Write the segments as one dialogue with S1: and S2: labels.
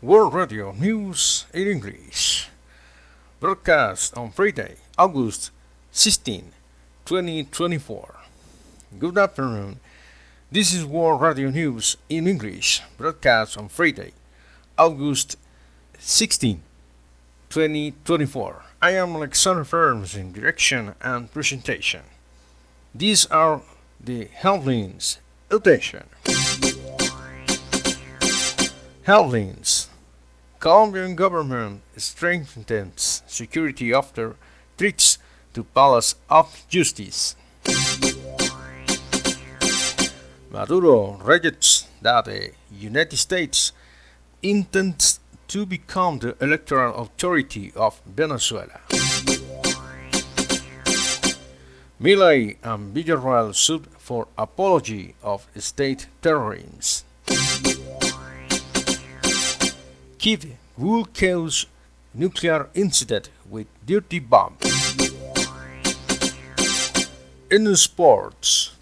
S1: World Radio News in English. Broadcast on Friday, August 16, 2024. Good afternoon. This is World Radio News in English. Broadcast on Friday, August 16, 2024. I am Alexander Ferms in direction and presentation. These are the headlines. Attention. Headlines. Colombian government strengthens security after threats to Palace of Justice. Maduro rejects that the United States intends to become the electoral authority of Venezuela. Milei and Villarreal sued for apology of state terrorism. Kiev will cause nuclear incident with dirty bomb. In sports,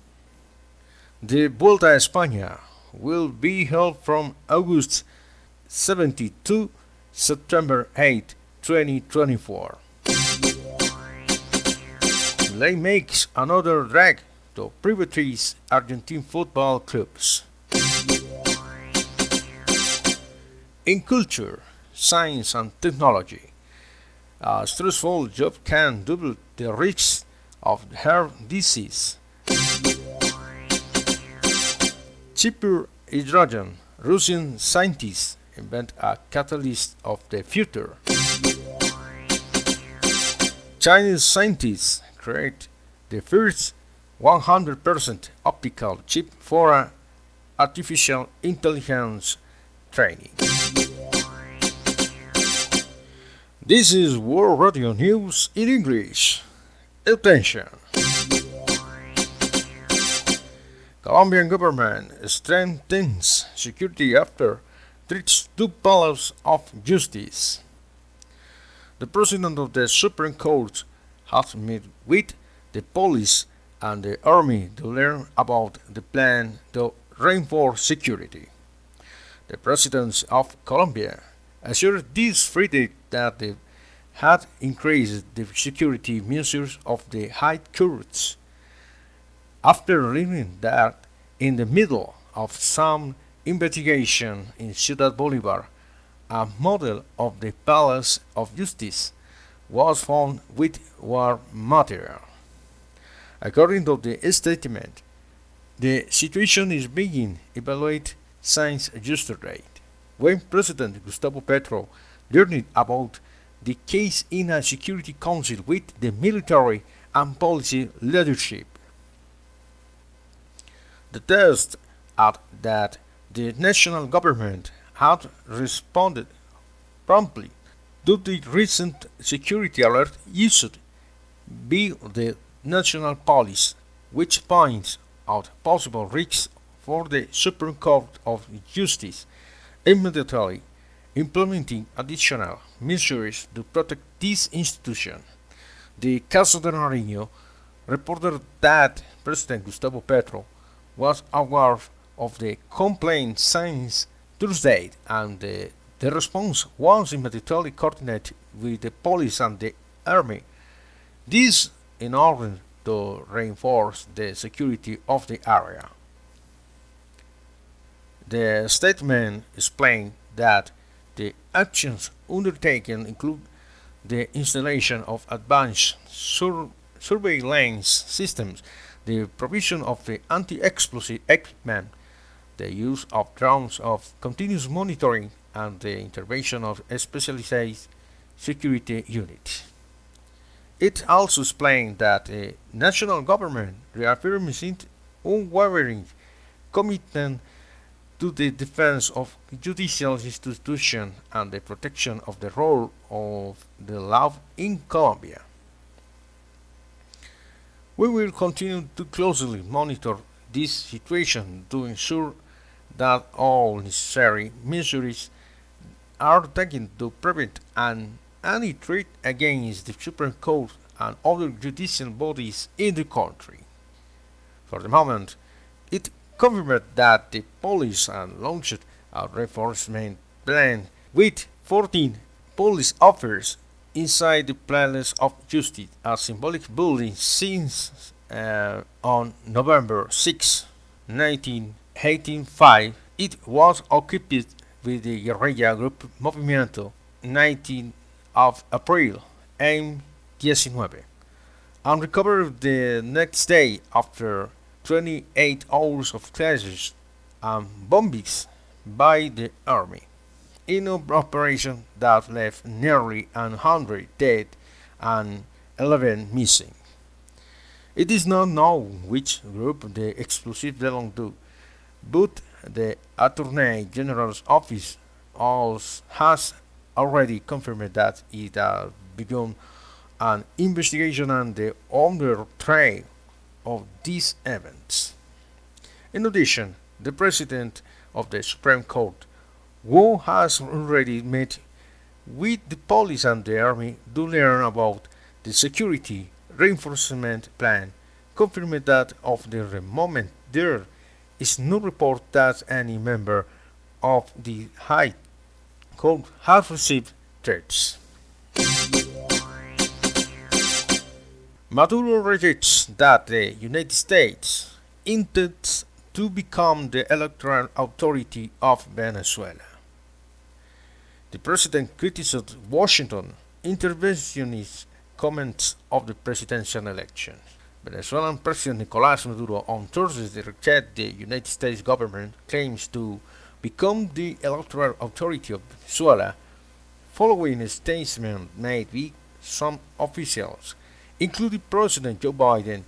S1: the Vuelta a España will be held from August 17 to September 8, 2024. Milei makes another drag to privatize Argentine football clubs. In culture, science and technology, a stressful job can double the risk of heart disease. Cheaper hydrogen, Russian scientists invent a catalyst of the future. Chinese scientists create the first 100% optical chip for artificial intelligence training. This is World Radio News in English. Attention! Colombian government strengthens security after threats to Palace of Justice. The president of the Supreme Court has met with the police and the army to learn about the plan to reinforce security. The president of Colombia assured this Friday that they had increased the security measures of the high courts after learning that in the middle of some investigation in Ciudad Bolívar, a model of the Palace of Justice was found with war material. According to the statement, the situation is being evaluated since yesterday, when President Gustavo Petro learned about the case in a Security Council with the military and policy leadership. The test added that the national government had responded promptly to the recent security alert issued by the National Police, which points out possible risks for the Supreme Court of Justice, immediately implementing additional measures to protect this institution. The Caso de Nariño reported that President Gustavo Petro was aware of the complaint since Thursday, and the response was immediately coordinated with the police and the army. This in order to reinforce the security of the area. The statement explained that the actions undertaken include the installation of advanced surveillance systems, the provision of the anti-explosive equipment, the use of drones of continuous monitoring, and the intervention of a specialized security unit. It also explained that the national government reaffirms its unwavering commitment to the defense of judicial institutions and the protection of the rule of the law in Colombia. We will continue to closely monitor this situation to ensure that all necessary measures are taken to prevent any threat against the Supreme Court and other judicial bodies in the country. For the moment, it confirmed that the police had launched a reinforcement plan with 14 police officers inside the Palace of Justice, a symbolic building since on November 6, 1985. It was occupied with the guerrilla group Movimiento 19 of April M19 and recovered the next day after 28 hours of clashes and bombings by the army in an operation that left nearly 100 dead and 11 missing. It is not known which group the explosive belonged to, but the Attorney General's office has already confirmed that it has begun an investigation on the trail of these events. In addition, the President of the Supreme Court, who has already met with the police and the army to learn about the security reinforcement plan, confirmed that of the moment there is no report that any member of the High Court has received threats. Maduro rejects that the United States intends to become the electoral authority of Venezuela. The president criticized Washington interventionist comments of the presidential election. Venezuelan President Nicolás Maduro on Thursday rejected the United States government claims to become the electoral authority of Venezuela following a statement made by some officials, including President Joe Biden,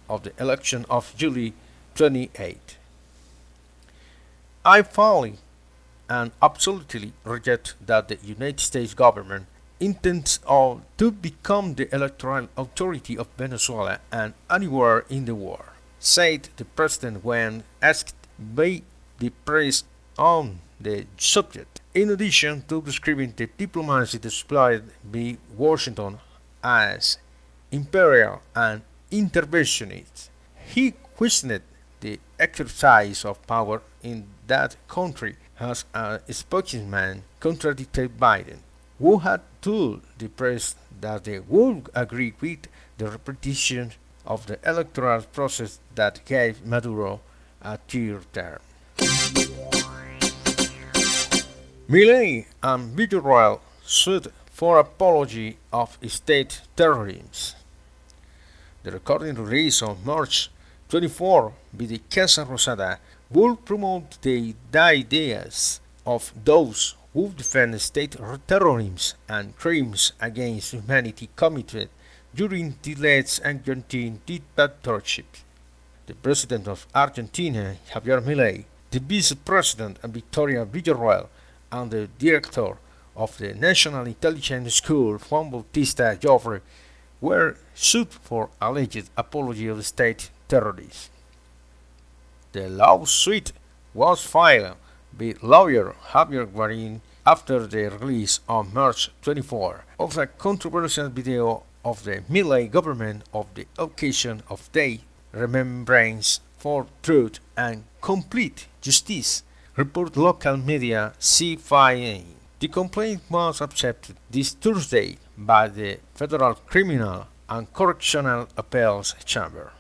S1: of the election of July 28. I fully and absolutely reject that the United States government intends to become the electoral authority of Venezuela and anywhere in the world, said the president when asked by the press on the subject. In addition to describing the diplomacy displayed by Washington as imperial and interventionist, he questioned the exercise of power in that country as a spokesman contradicted Biden, who had told the press that they would agree with the repetition of the electoral process that gave Maduro a third term. Milei and Villarreal sued for apology of state terrorism. The recording released on March 24 by the Casa Rosada will promote the ideas of those who defend state terrorism and crimes against humanity committed during the late Argentine dictatorship. The President of Argentina, Javier Milei, the Vice President, Victoria Villarreal, and the Director of the National Intelligence School, Juan Bautista Joffre, were sued for alleged apology of state terrorism. The lawsuit was filed by lawyer Javier Guarin after the release on March 24 of a controversial video of the Milei government of the occasion of Day Remembrance for Truth and Complete Justice, report local media CFIA. The complaint was accepted this Thursday by the Federal Criminal and Correctional Appeals Chamber.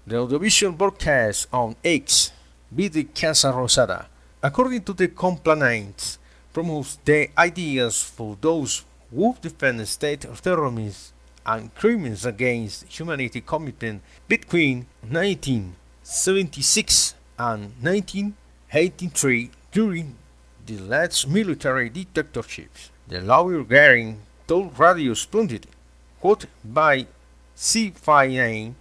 S1: The audiovisual broadcast on X by the Casa Rosada, according to the complainants, promotes the ideas for those who defend state terrorism and crimes against humanity committed between 1976 and 1983 during the last military dictatorships. The lawyer Garing told Radio Splendid, quoted by CFIA,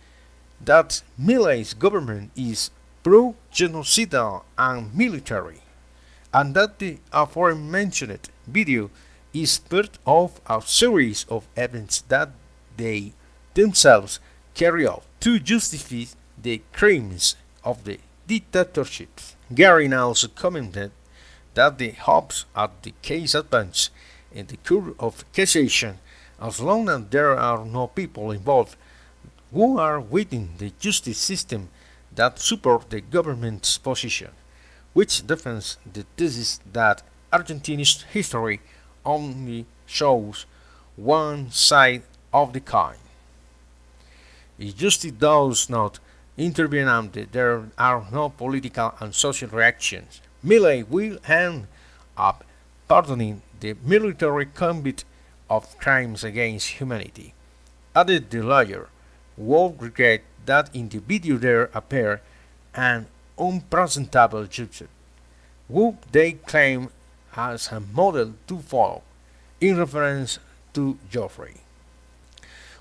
S1: that Milei's government is pro-genocidal and military, and that the aforementioned video is part of a series of events that they themselves carry out to justify the crimes of the dictatorships. Garin also commented that the hopes at the case advance in the court of cassation as long as there are no people involved who are within the justice system that support the government's position, which defends the thesis that Argentina's history only shows one side of the coin. If justice does not intervene and there are no political and social reactions, Milei will end up pardoning the military convict of crimes against humanity. Added the lawyer, would regret that in the video there appeared an unpresentable Joseph, who they claim as a model to follow, in reference to Geoffrey.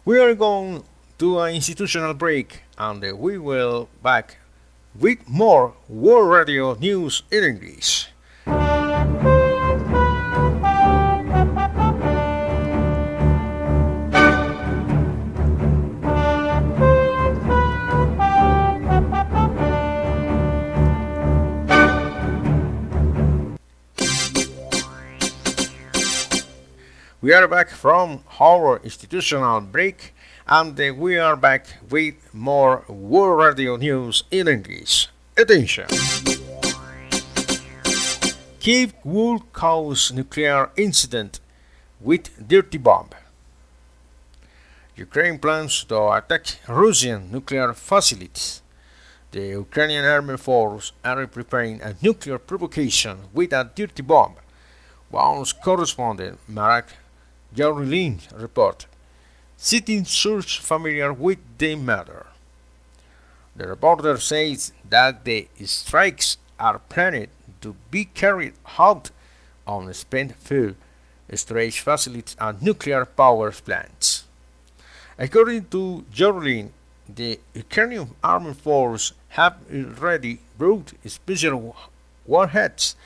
S1: We are going to an institutional break and we will back with more World Radio News in English. We are back from our institutional break and we are back with more World Radio News in English. Attention! Kiev will cause nuclear incident with dirty bomb. Ukraine plans to attack Russian nuclear facilities. The Ukrainian Armed Forces are preparing a nuclear provocation with a dirty bomb. Once correspondent Marek Jarulin reported, citing sources familiar with the matter. The reporter says that the strikes are planned to be carried out on spent fuel storage facilities and nuclear power plants. According to Jarulin, the Ukrainian Armed Forces have already brought special warheads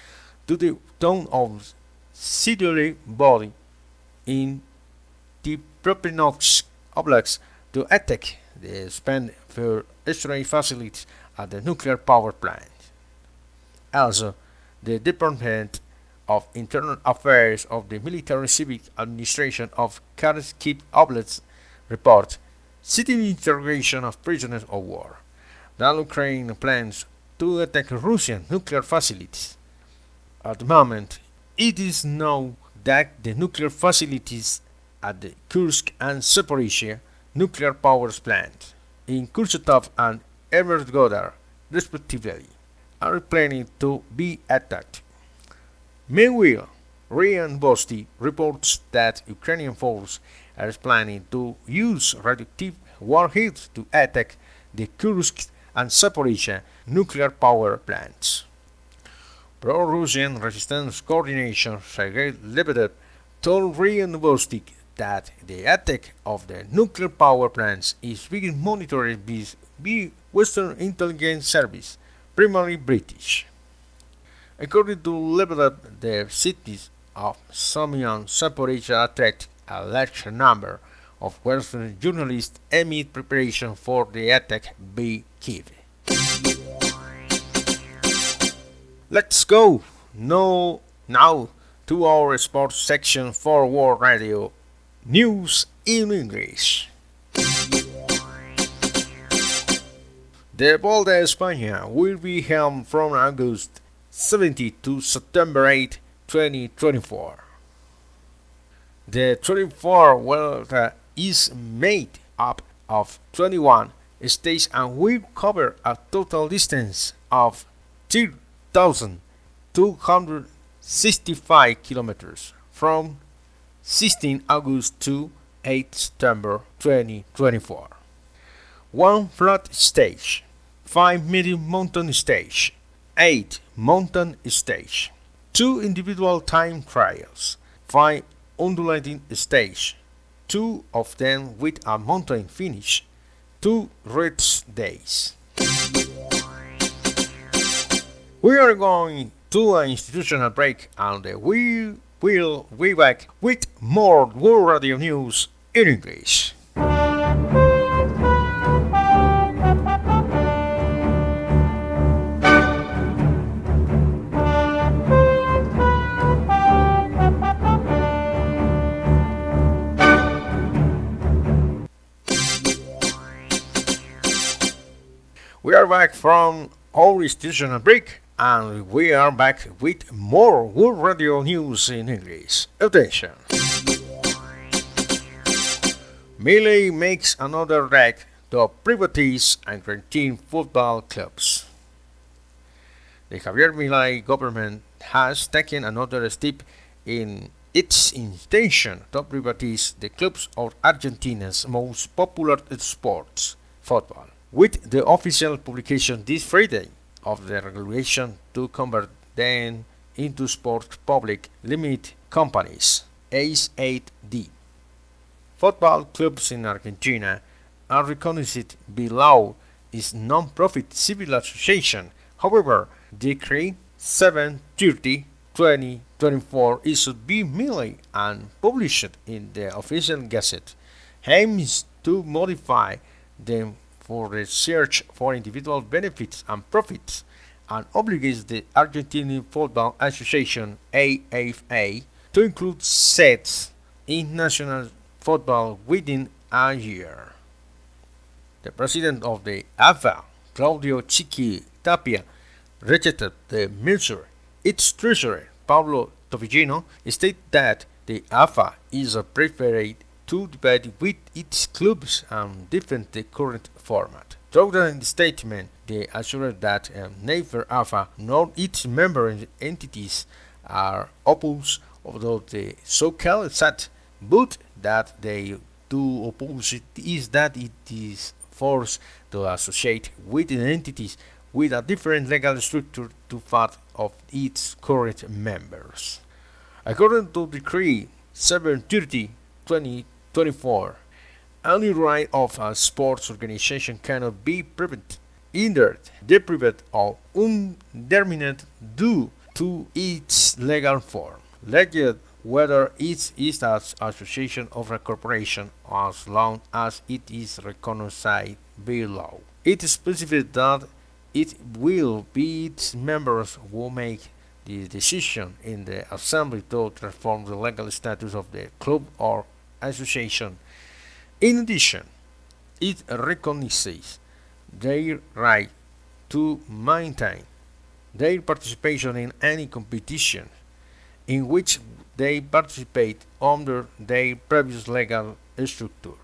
S1: to the town of Sidoly Body in the Dnipropetrovsk Oblast to attack the spent fuel storage facilities at the nuclear power plant. Also, the Department of Internal Affairs of the Military Civic Administration of Kharkiv Oblast report, citing interrogation of prisoners of war, that Ukraine plans to attack Russian nuclear facilities. At the moment, it is known that the nuclear facilities at the Kursk and Zaporizhia nuclear power plants in Kurchatov and Evergodar, respectively, are planning to be attacked. Meanwhile, RIA Novosti reports that Ukrainian forces are planning to use radioactive warheads to attack the Kursk and Zaporizhia nuclear power plants. Pro-Russian resistance coordination Sergei Lebedev told RIA Novosti that the attack of the nuclear power plants is being monitored by Western intelligence service, primarily British. According to Lebedev, the cities of Sumy and Zaporizhia attract a large number of Western journalists amid preparation for the attack by Kiev. Let's go now to our sports section for World Radio News in English. The Volta a España will be held from August 17 to September 8, 2024. The 24 Volta is made up of 21 stages and will cover a total distance of 3,265 kilometers from 16 August to 8 September 2024. 1 flat stage, 5 medium mountain stage, 8 mountain stage, 2 individual time trials, 5 undulating stage, 2 of them with a mountain finish, 2 rest days. We are going to an institutional break and we will be back with more World Radio News in English. We are back from our institutional break And we are back with more World Radio News in English. Attention! Milei makes another raid to privatize Argentine football clubs. The Javier Milei government has taken another step in its intention to privatize the clubs of Argentina's most popular sports, football, with the official publication this Friday of the regulation to convert them into sport public limited companies, AS8D. Football clubs in Argentina are recognized below its non-profit civil association. However, Decree 730/2024 issued by Milei and published in the official gazette aims to modify them for the search for individual benefits and profits and obligates the Argentine Football Association AFA to include sets in national football within a year. The president of the AFA, Claudio Chiqui Tapia, rejected the measure. Its treasurer, Pablo Tovigino, stated that the AFA is prepared to debate with its clubs and defend the current format. Through the statement, they assured that neither AFA nor its member entities are opposed to the so-called SAT, but that they do oppose it is that it is forced to associate with entities with a different legal structure to that of its current members. According to Decree 730/2024, any right of a sports organization cannot be prevented, hindered, deprived, or undermined due to its legal form, legend whether it is an association or a corporation as long as it is recognized by law. It specifies that it will be its members who make the decision in the assembly to transform the legal status of the club or association. In addition, it recognizes their right to maintain their participation in any competition in which they participate under their previous legal structure.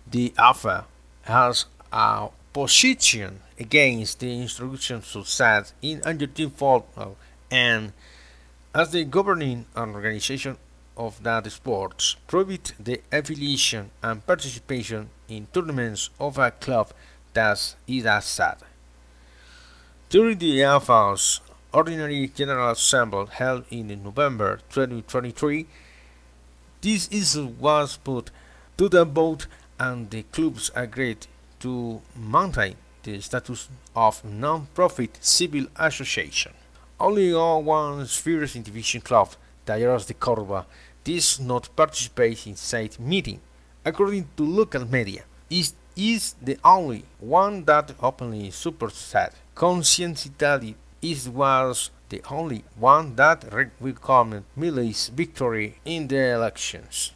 S1: The AFA has a position against the introduction of SAT in Argentine football and, as the governing organization of that sport, prohibit the affiliation and participation in tournaments of a club that is a SAT. During the AFA's Ordinary General Assembly held in November 2023, this issue was put to the vote and the clubs agreed to maintain the status of non-profit civil association. Only one Spheres Division club, Talleres de Córdoba, does not participate in said meeting. According to local media, it is the only one that openly supports SAT. Conscientiously, it was the only one that welcomed Milei's victory in the elections.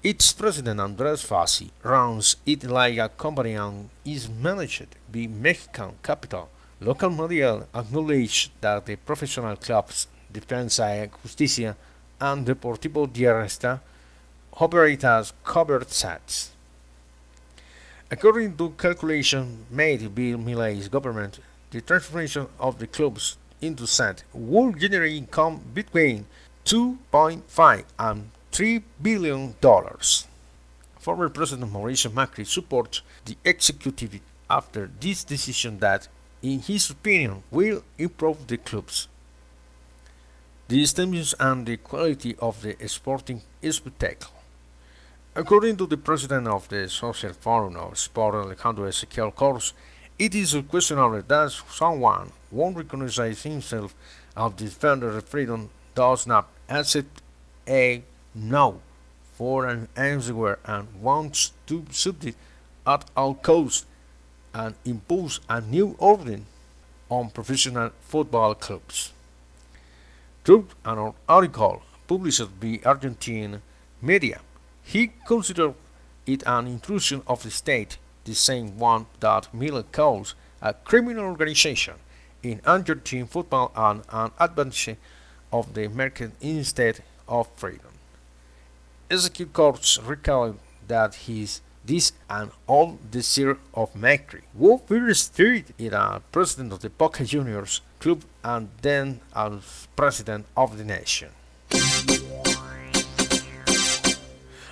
S1: Its president Andrés Fassi runs it like a company and is managed by Mexican capital. Local media acknowledge that the professional clubs Defensa y Justicia and Deportivo Diarresta operate as covered SATs. According to calculations made by Milei's government, the transformation of the clubs into SAT would generate income between $2.5 and $3 billion. Former President Mauricio Macri supports the executive after this decision that, in his opinion, will improve the clubs, the stimulus and the quality of the sporting spectacle. According to the president of the Social Forum of Sport, Alejandro Ferms, it is questionable that someone won't recognize himself as the defender of freedom does not accept a no for an answer and wants to subdue at all costs and impose a new order on professional football clubs. Through an article published by Argentine media, he considered it an intrusion of the state, the same one that Miller calls a criminal organization, in Argentine football and an advantage of the market instead of freedom. Executive courts recalled that his this and all desire of Macri, who first started as president of the Boca Juniors club and then as president of the nation.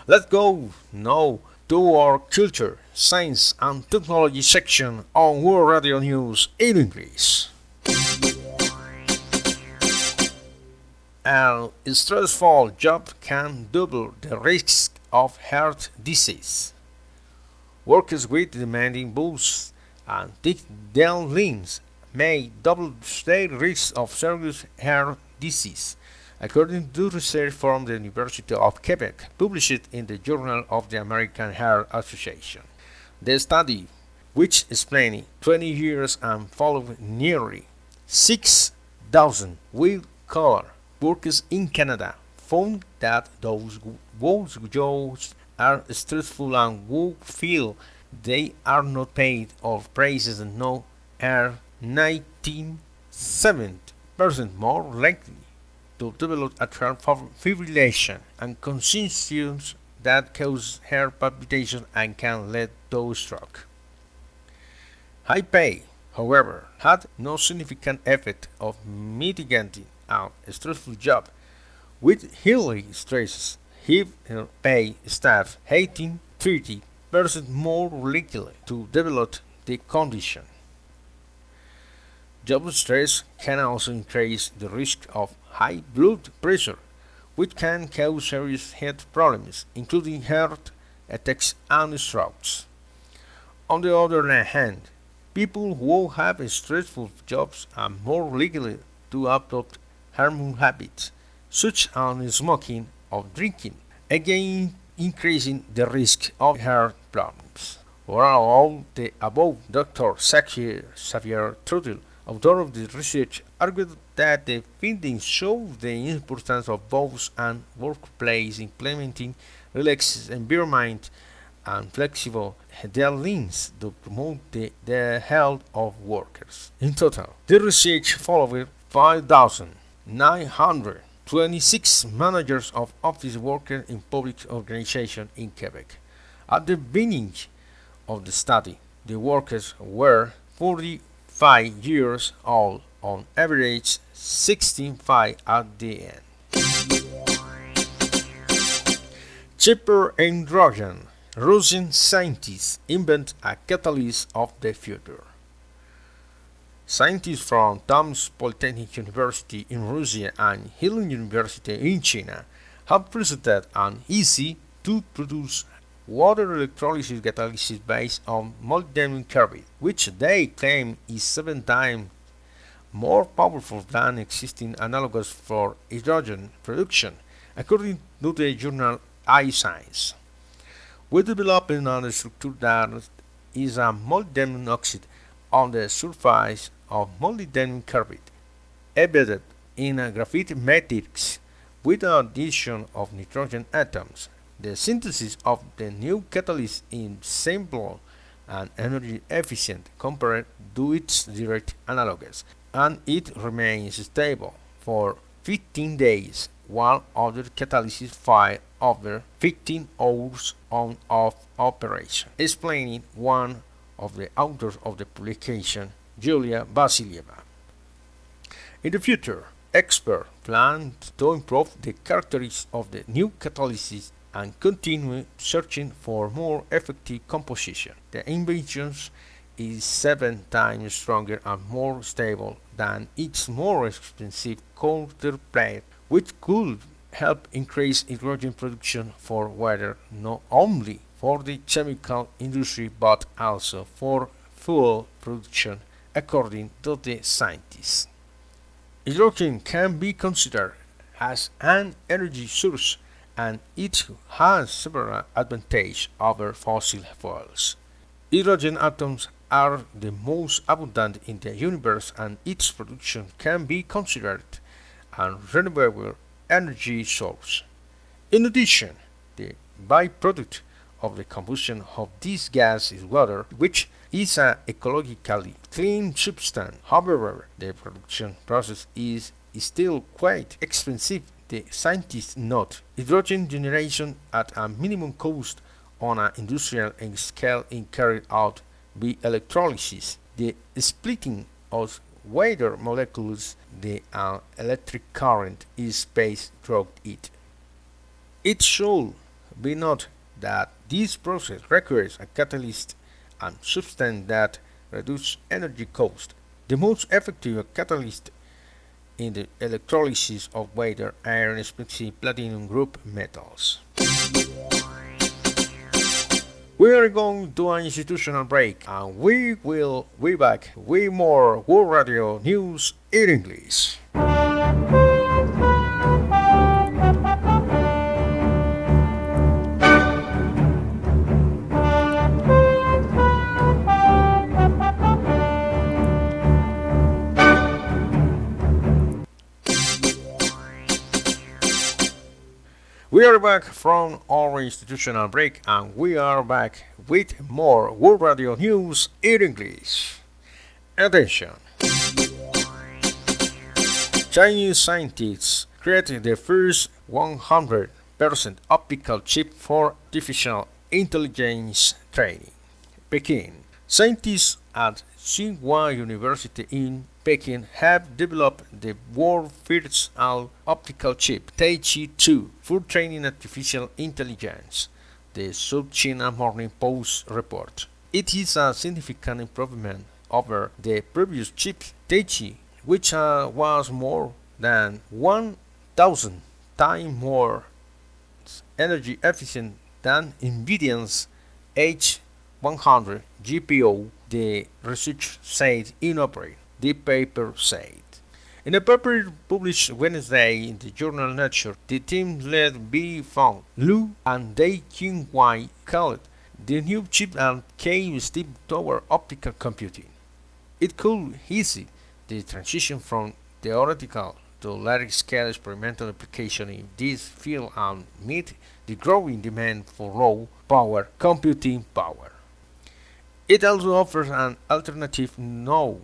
S1: Let's go now to our culture, science and technology section on World Radio News in English. A stressful job can double the risk of heart disease. Workers with demanding boosts and thick deadlines may double their risk of serious heart disease, according to research from the University of Quebec, published in the Journal of the American Heart Association. The study, which spanned 20 years and followed nearly 6,000 white-collar workers in Canada, found that those whose jobs are stressful and who feel they are not paid or praised enough are 97% more likely to develop atrial fibrillation and conditions that cause heart palpitations and can lead to stroke. High pay, however, had no significant effect of mitigating a stressful job, with highly stressed, high-pay staff 30% more likely to develop the condition. Job stress can also increase the risk of high blood pressure, which can cause serious health problems, including heart attacks and strokes. On the other hand, people who have stressful jobs are more likely to adopt harmful habits, such as smoking or drinking, again increasing the risk of heart problems. For all the above, Dr. Xavier Trudel, author of the research, argued that the findings show the importance of both and workplace implementing relaxed environment and flexible deadlines to promote the health of workers. In total, the research followed 5,926 managers of office workers in public organizations in Quebec. At the beginning of the study, the workers were 45 years old, on average 65 at the end. Cheaper hydrogen. Russian scientists invent a catalyst of the future. Scientists from Tomsk Polytechnic University in Russia and Helen University in China have presented an easy-to-produce water electrolysis catalysis based on molybdenum carbide, which they claim is 7 times more powerful than existing analogs for hydrogen production, according to the journal iScience. We developed a structure that is a molybdenum oxide on the surface of molybdenum carbide, embedded in a graphite matrix with the addition of nitrogen atoms. The synthesis of the new catalyst is simple and energy efficient compared to its direct analogs, and it remains stable for 15 days, while other catalysts fire over 15 hours of operation, explaining one of the authors of the publication, Julia Vasilieva. In the future, experts plan to improve the characteristics of the new catalysts and continue searching for more effective composition. The invention is 7 times stronger and more stable than its more expensive counterpart, which could help increase hydrogen production for water not only for the chemical industry but also for fuel production, according to the scientists. Hydrogen can be considered as an energy source, and it has several advantages over fossil fuels. Hydrogen atoms are the most abundant in the universe, and its production can be considered a renewable energy source. In addition, the byproduct of the combustion of this gas is water, which is an ecologically clean substance. However, the production process is still quite expensive. The scientists note hydrogen generation at a minimum cost on an industrial scale is carried out by electrolysis, the splitting of water molecules. The electric current is passed through it. It should be noted that this process requires a catalyst and substance that reduce energy cost. The most effective catalyst in the electrolysis of water are especially platinum group metals. We are going to an institutional break and we will be back with more World Radio News in English. We are back from our institutional break and we are back with more World Radio News in English. Attention! Chinese scientists created the first 100% optical chip for artificial intelligence training. Peking. Scientists at Tsinghua University in Peking have developed the world's first all-optical chip, Tai-Chi-2, for training artificial intelligence, the South China Morning Post report. It is a significant improvement over the previous chip, Tai-Chi, which was more than 1,000 times more energy efficient than NVIDIA's H100 GPU, the research said in April, the paper said. In a paper published Wednesday in the journal Nature, the team led by Fang Lu and Dai Qinghai called the new chip a key step toward optical computing. It could ease the transition from theoretical to large-scale experimental application in this field and meet the growing demand for low-power computing power. It also offers an alternative now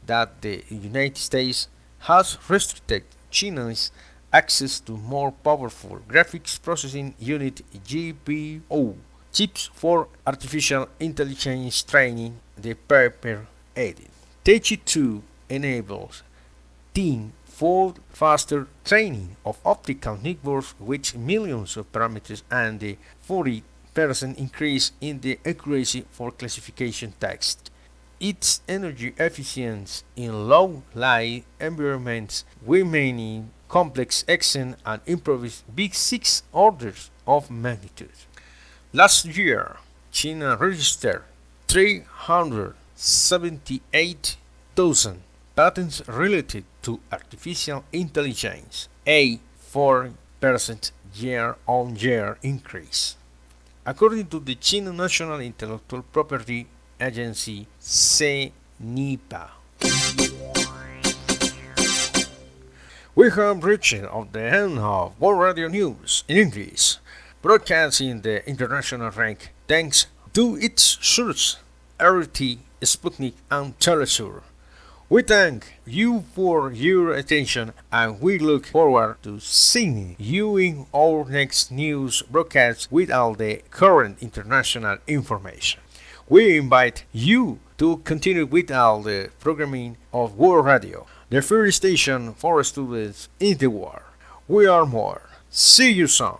S1: that the United States has restricted China's access to more powerful graphics processing unit GPU chips for artificial intelligence training, the paper added. Tai-Chi-2 enables tenfold faster training of optical networks with millions of parameters and a 40% increase in the accuracy for classification text. Its energy efficiency in low-light environments with many complex accents and improves big 6 orders of magnitude. Last year, China registered 378,000 patents related to artificial intelligence, a 4% year-on-year increase. According to the China National Intellectual Property Agency, CNIPA. We have reached the end of World Radio News in English, broadcasting the international rank thanks to its sources, RT, Sputnik and Telesur. We thank you for your attention and we look forward to seeing you in our next news broadcast with all the current international information. We invite you to continue with all the programming of World Radio, the first station for students in the world. We are more. See you soon.